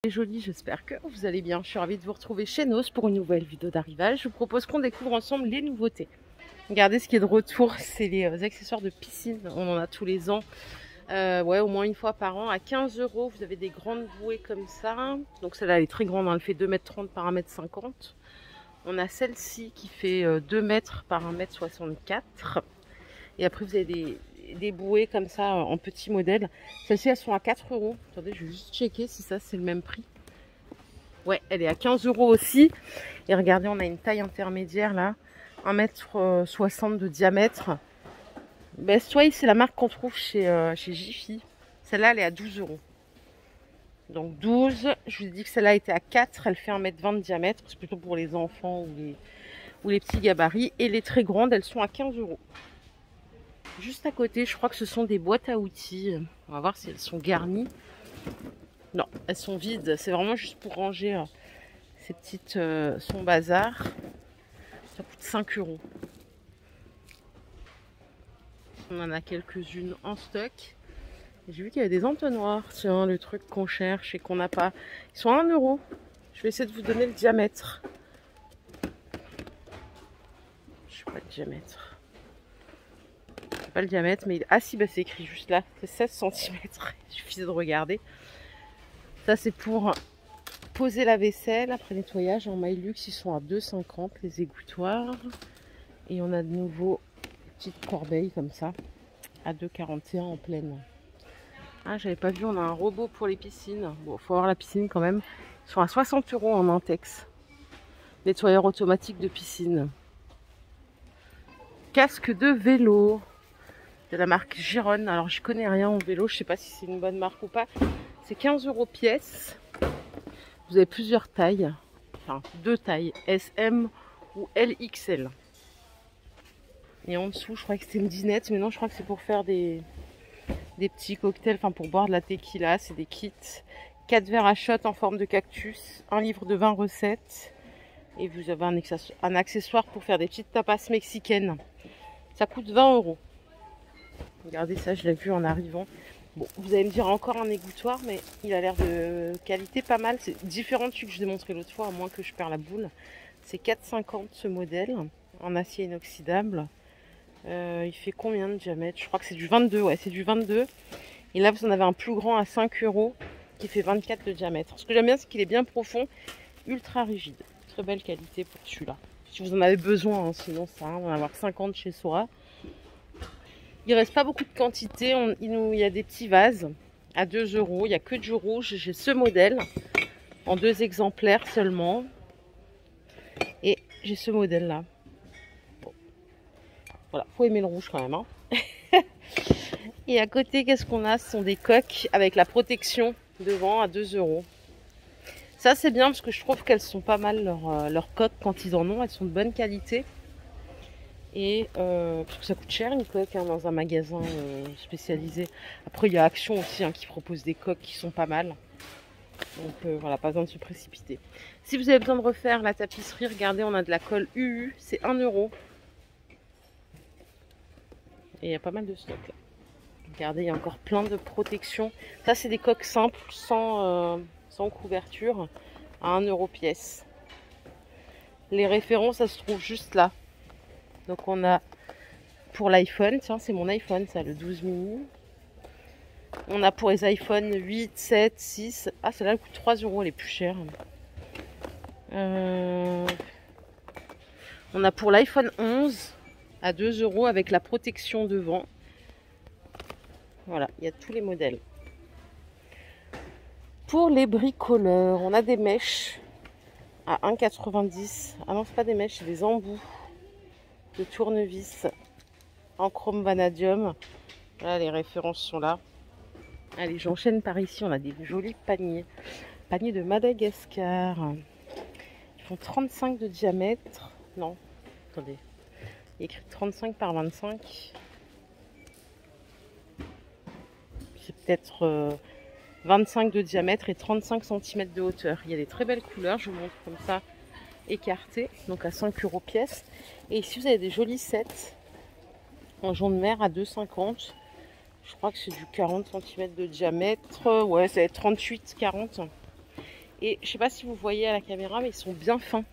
Les jolis, j'espère que vous allez bien. Je suis ravie de vous retrouver chez Nos pour une nouvelle vidéo d'arrivage. Je vous propose qu'on découvre ensemble les nouveautés. Regardez ce qui est de retour, c'est les accessoires de piscine. On en a tous les ans, ouais, au moins une fois par an. À 15 €, vous avez des grandes bouées comme ça. Donc celle-là, elle est très grande, hein. Elle fait 2,30 m par 1,50 m. On a celle-ci qui fait 2 mètres par 1,64 m. Et après, vous avez des bouées comme ça en petit modèle. Celles-ci, elles sont à 4 €. Attendez, je vais juste checker si ça, c'est le même prix. Ouais, elle est à 15 € aussi. Et regardez, on a une taille intermédiaire là. 1,60 m de diamètre. Best Way, c'est la marque qu'on trouve chez Jiffy. Celle-là, elle est à 12 €. Donc 12. Je vous ai dit que celle-là était à 4. Elle fait 1,20 m de diamètre. C'est plutôt pour les enfants ou les petits gabarits. Et les très grandes, elles sont à 15 €. Juste à côté, je crois que ce sont des boîtes à outils. On va voir si elles sont garnies. Non, elles sont vides. C'est vraiment juste pour ranger ces petites son bazar. Ça coûte 5 €. On en a quelques-unes en stock. J'ai vu qu'il y avait des entonnoirs. Tiens, le truc qu'on cherche et qu'on n'a pas. Ils sont à 1 €. Je vais essayer de vous donner le diamètre. Je sais pas le diamètre. Pas le diamètre, mais ah si, bah c'est écrit juste là, c'est 16 cm. Il suffit de regarder. Ça, c'est pour poser la vaisselle après nettoyage en maille luxe. Ils sont à 2,50 € les égouttoirs. Et on a de nouveau des petites corbeilles comme ça à 2,41 € en pleine. Ah, j'avais pas vu, on a un robot pour les piscines. Bon, faut avoir la piscine quand même. Ils sont à 60 € en Intex. Nettoyeur automatique de piscine. Casque de vélo de la marque Giron. Alors, je connais rien en vélo, je sais pas si c'est une bonne marque ou pas. C'est 15 € pièce. Vous avez plusieurs tailles, enfin 2 tailles, SM ou LXL. Et en dessous, je crois que c'était une dinette, mais non, je crois que c'est pour faire des petits cocktails, enfin pour boire de la tequila. C'est des kits. 4 verres à shot en forme de cactus, un livre de 20 recettes. Et vous avez un accessoire pour faire des petites tapas mexicaines. Ça coûte 20 €. Regardez ça, je l'ai vu en arrivant. Bon, vous allez me dire encore un égouttoir, mais il a l'air de qualité pas mal. C'est différent de celui que je vous ai montré l'autre fois, à moins que je perds la boule. C'est 4,50 € ce modèle, en acier inoxydable. Il fait combien de diamètre? Je crois que c'est du 22, ouais, c'est du 22. Et là, vous en avez un plus grand à 5 € qui fait 24 de diamètre. Ce que j'aime bien, c'est qu'il est bien profond, ultra rigide. Très belle qualité pour celui-là. Si vous en avez besoin, hein, sinon ça, on va en avoir 50 chez soi. Il reste pas beaucoup de quantité. Il y a des petits vases à 2 €. Il n'y a que du rouge. J'ai ce modèle en 2 exemplaires seulement. Et j'ai ce modèle là. Bon. Voilà, faut aimer le rouge quand même. Hein. Et à côté, qu'est-ce qu'on a? Ce sont des coques avec la protection devant à 2 €. Ça, c'est bien parce que je trouve qu'elles sont pas mal leurs coques quand ils en ont. Elles sont de bonne qualité. Et parce que ça coûte cher une coque hein, dans un magasin spécialisé. Après il y a Action aussi hein, qui propose des coques qui sont pas mal. Donc voilà, pas besoin de se précipiter. Si vous avez besoin de refaire la tapisserie, regardez, on a de la colle UU, c'est 1 €. Et il y a pas mal de stock là. Regardez, il y a encore plein de protections. Ça c'est des coques simples, sans couverture, à 1 € pièce. Les références, ça se trouve juste là. Donc on a pour l'iPhone, tiens c'est mon iPhone ça, le 12 mini. On a pour les iPhone 8, 7, 6. Ah celle-là elle coûte 3 €, elle est plus chère. On a pour l'iPhone 11 à 2 € avec la protection devant. Voilà, il y a tous les modèles. Pour les bricoleurs, on a des mèches à 1,90 €. Ah non, c'est pas des mèches, c'est des embouts de tournevis en chrome vanadium. Là, les références sont là. Allez, j'enchaîne par ici. On a des jolis paniers. Paniers de Madagascar. Ils font 35 de diamètre. Non, attendez. Il y a écrit 35 par 25. C'est peut-être 25 de diamètre et 35 cm de hauteur. Il y a des très belles couleurs. Je vous montre comme ça. Écarté, donc à 5 € pièce. Et ici vous avez des jolis sets en jaune mer à 2,50 €. Je crois que c'est du 40 cm de diamètre. Ouais, ça va être 38-40. Et je sais pas si vous voyez à la caméra, mais ils sont bien fins.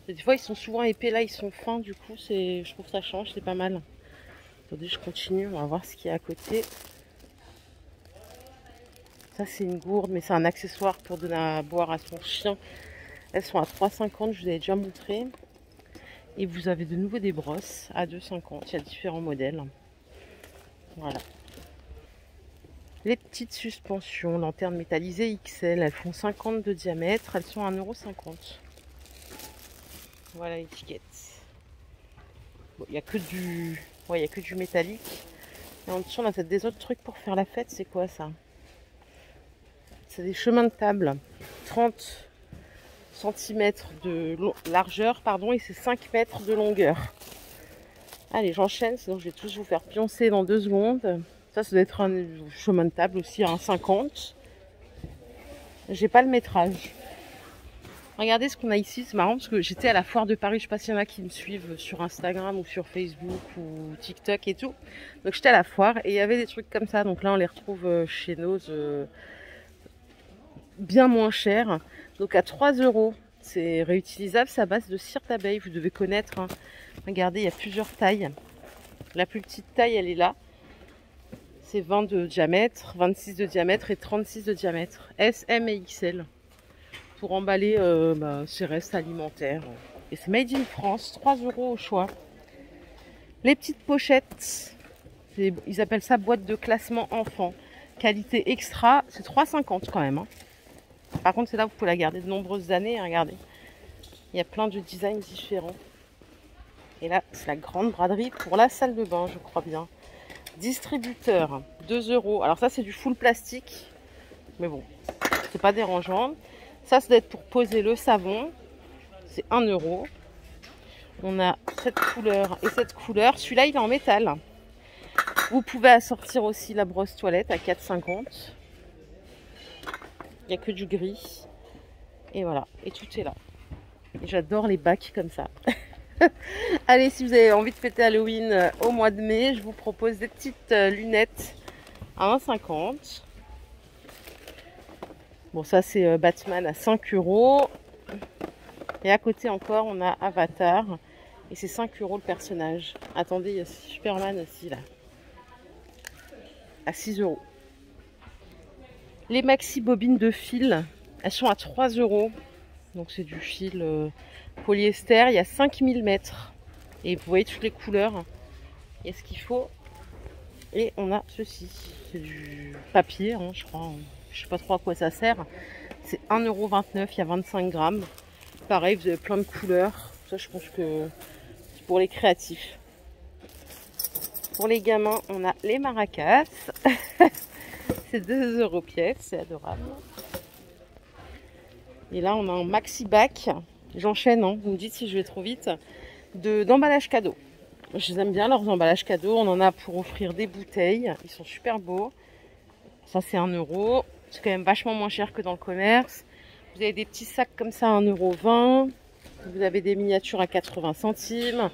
Des fois, ils sont souvent épais, là, ils sont fins. Du coup, je trouve que ça change, c'est pas mal. Attendez, je continue, on va voir ce qu'il y a à côté. Ça, c'est une gourde, mais c'est un accessoire pour donner à boire à son chien. Elles sont à 3,50, je vous avais déjà montré. Et vous avez de nouveau des brosses à 2,50. Il y a différents modèles. Voilà. Les petites suspensions, lanternes métallisées XL, elles font 50 de diamètre. Elles sont à 1,50 €. Voilà l'étiquette. Bon, il n'y a que du... Ouais, il y a que du métallique. Et en dessous, on a peut-être des autres trucs pour faire la fête. C'est quoi ça? C'est des chemins de table. 30 cm de largeur, pardon, et c'est 5 mètres de longueur. Allez, j'enchaîne, sinon je vais tous vous faire pioncer dans 2 secondes. Ça doit être un chemin de table aussi à 1,50 €. J'ai pas le métrage. Regardez ce qu'on a ici, c'est marrant parce que j'étais à la foire de Paris, je sais pas s'il y en a qui me suivent sur Instagram ou sur Facebook ou TikTok et tout. Donc j'étais à la foire et il y avait des trucs comme ça, donc là on les retrouve chez Noz bien moins cher. Donc à 3 €, c'est réutilisable, c'est à base de cire d'abeille, vous devez connaître. Hein. Regardez, il y a plusieurs tailles. La plus petite taille, elle est là. C'est 20 de diamètre, 26 de diamètre et 36 de diamètre. S, M et XL. Pour emballer ses restes alimentaires. Et c'est made in France, 3 € au choix. Les petites pochettes, ils appellent ça boîte de classement enfant. Qualité extra, c'est 3,50 € quand même. Hein. Par contre, c'est là où vous pouvez la garder de nombreuses années. Regardez, il y a plein de designs différents. Et là, c'est la grande braderie pour la salle de bain, je crois bien. Distributeur, 2 €. Alors ça, c'est du full plastique. Mais bon, c'est pas dérangeant. Ça doit être pour poser le savon. C'est 1 €. On a cette couleur et cette couleur. Celui-là, il est en métal. Vous pouvez assortir aussi la brosse toilette à 4,50 €. Il n'y a que du gris. Et voilà. Et tout est là. Et j'adore les bacs comme ça. Allez, si vous avez envie de fêter Halloween au mois de mai, je vous propose des petites lunettes à 1,50 €. Bon, ça c'est Batman à 5 €. Et à côté encore, on a Avatar. Et c'est 5 € le personnage. Attendez, il y a Superman aussi là. À 6 €. Les maxi bobines de fil, elles sont à 3 €. Donc c'est du fil polyester. Il y a 5000 mètres. Et vous voyez toutes les couleurs. Il y a ce qu'il faut. Et on a ceci. C'est du papier, hein, je crois. Je sais pas trop à quoi ça sert. C'est 1,29 €, il y a 25 grammes. Pareil, vous avez plein de couleurs. Ça, je pense que c'est pour les créatifs. Pour les gamins, on a les maracas. C'est 2 € pièce, c'est adorable. Et là, on a un maxi bac. J'enchaîne, hein, vous me dites si je vais trop vite. D'emballage cadeau. Je les aime bien, leurs emballages cadeaux. On en a pour offrir des bouteilles. Ils sont super beaux. Ça, c'est 1 €. C'est quand même vachement moins cher que dans le commerce. Vous avez des petits sacs comme ça à 1,20 €. Vous avez des miniatures à 80 centimes.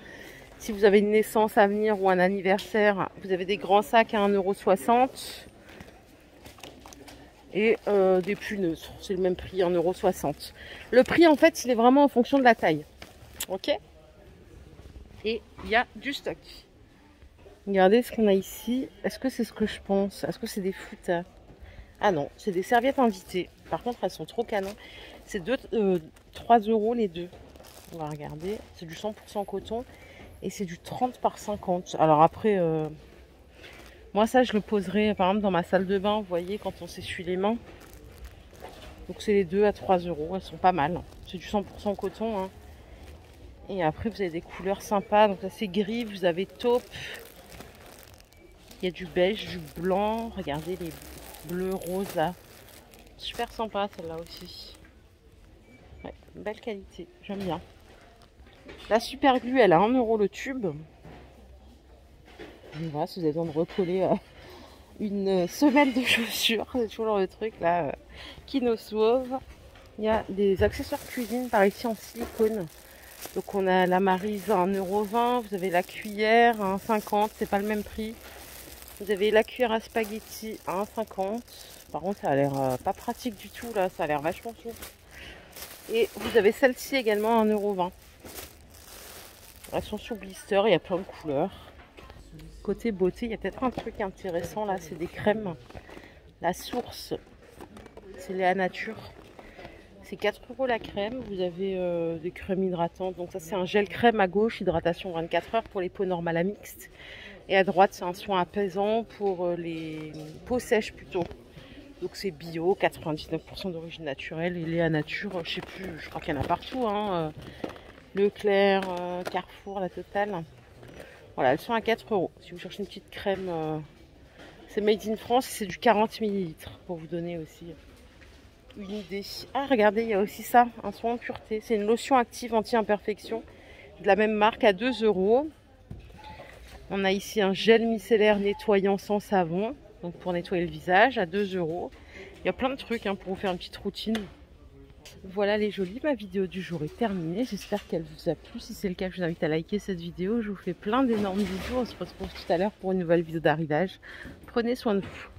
Si vous avez une naissance à venir ou un anniversaire, vous avez des grands sacs à 1,60 €. Et des plus neutres. C'est le même prix, 1,60 €. Le prix, en fait, il est vraiment en fonction de la taille. Ok? Et il y a du stock. Regardez ce qu'on a ici. Est-ce que c'est ce que je pense? Est-ce que c'est des foutas? Ah non, c'est des serviettes invitées. Par contre, elles sont trop canon. C'est 3 € les deux. On va regarder. C'est du 100% coton. Et c'est du 30 par 50. Alors après, moi ça, je le poserai par exemple dans ma salle de bain. Vous voyez, quand on s'essuie les mains. Donc c'est les deux à 3 €. Elles sont pas mal. C'est du 100% coton. Hein. Et après, vous avez des couleurs sympas. Donc là, c'est gris. Vous avez taupe. Il y a du beige, du blanc. Regardez les bleus, rosa. Super sympa celle-là aussi. Ouais, belle qualité. J'aime bien. La super glue, elle a 1 € le tube. Donc voilà, si vous avez besoin de recoller une semelle de chaussures, c'est toujours le truc là qui nous sauve. Il y a des accessoires cuisine par ici en silicone. Donc on a la maryse à 1,20 €. Vous avez la cuillère à 1,50 €. C'est pas le même prix. Vous avez la cuillère à spaghetti à 1,50 €. Par contre, ça a l'air pas pratique du tout, là. Ça a l'air vachement souple. Et vous avez celle-ci également à 1,20 €. Elles sont sous blister, il y a plein de couleurs. Côté beauté, il y a peut-être un truc intéressant, là. C'est des crèmes. La source, c'est Léa Nature. C'est 4 € la crème. Vous avez des crèmes hydratantes. Donc ça, c'est un gel crème à gauche, hydratation 24 heures pour les peaux normales à mixtes. Et à droite, c'est un soin apaisant pour les peaux sèches plutôt. Donc c'est bio, 99% d'origine naturelle. Et Léa Nature, je sais plus, je crois qu'il y en a partout. Hein. Leclerc, Carrefour, la totale. Voilà, elles sont à 4 €. Si vous cherchez une petite crème, c'est made in France. C'est du 40 ml pour vous donner aussi une idée. Ah, regardez, il y a aussi ça, un soin en pureté. C'est une lotion active anti-imperfection de la même marque à 2 €. On a ici un gel micellaire nettoyant sans savon, donc pour nettoyer le visage à 2 €. Il y a plein de trucs hein, pour vous faire une petite routine. Voilà les jolies, ma vidéo du jour est terminée. J'espère qu'elle vous a plu. Si c'est le cas, je vous invite à liker cette vidéo. Je vous fais plein d'énormes bisous. On se retrouve tout à l'heure pour une nouvelle vidéo d'arrivage. Prenez soin de vous.